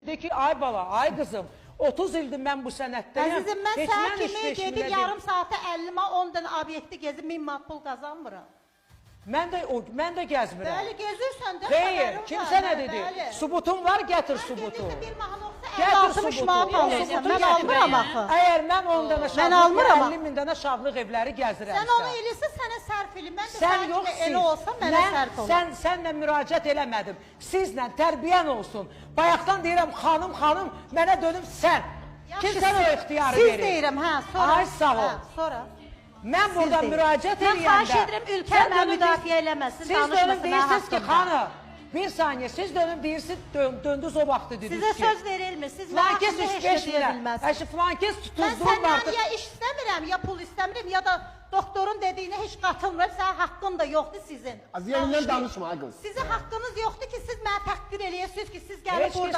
De ki ay bala, ay qızım 30 ildir mən bu sənətdəyəm. Əzizim, mən Heç səhər mən kimi heç gedib beş yarım saata 50-10 dənə obyekti gezib 1000 manat pul qazanmıram. Mən də gəzmirəm. Bəli, gezirsən də Xeyr, xəbərim kimsə var, nə dedi? bəli. Subutun var, gətir subutu. Mən gedirsə 1 manat olsa Gətir 50-60 manat alırsan, mən almıram axı. Əgər mən 10 dənə Mən şadlıq, almıram 50 min dənə şadlıq evləri gəzirəm. Sən onu eləyirsən, sənə sərf eləyim. Mən də Sən sənə kimi yoxsun. elə olsa mənə sərf olur. Sənlə müraciət eləmədim. Sizlə tərbiyən olsun. Bayaqdan deyirəm xanım, mənə dönüm sən. Kim sənə o ixtiyarı verir? Siz deyirəm, hə, sonra. Ay sağ ol. Hə, sonra. Mən burada müraciət Mən eləyəndə... xahiş edirəm, ülkəni mən müdafiə eləməsin, Siz dönüm danışmasın deyirsiniz ki, haqqında. xanım, bir saniyə, siz dönüm deyirsiniz, döndünüz o vaxtı dediniz ki... Sizə söz verilmir, siz mən Flankes haqqında heç 3-5 nə deyə minə, bilməzsiniz. flankes Mən tutuzduğum səndən artıq... ya iş istəmirəm, ya pul istəmirəm, ya da doktorun dediyinə heç qatılmıram, sənin haqqın da yoxdur sizin. Az yerindən danışma qız. Sizin haqqınız yoxdur ki, siz mənə təhqir eləyəsiniz ki, siz gəlib burada...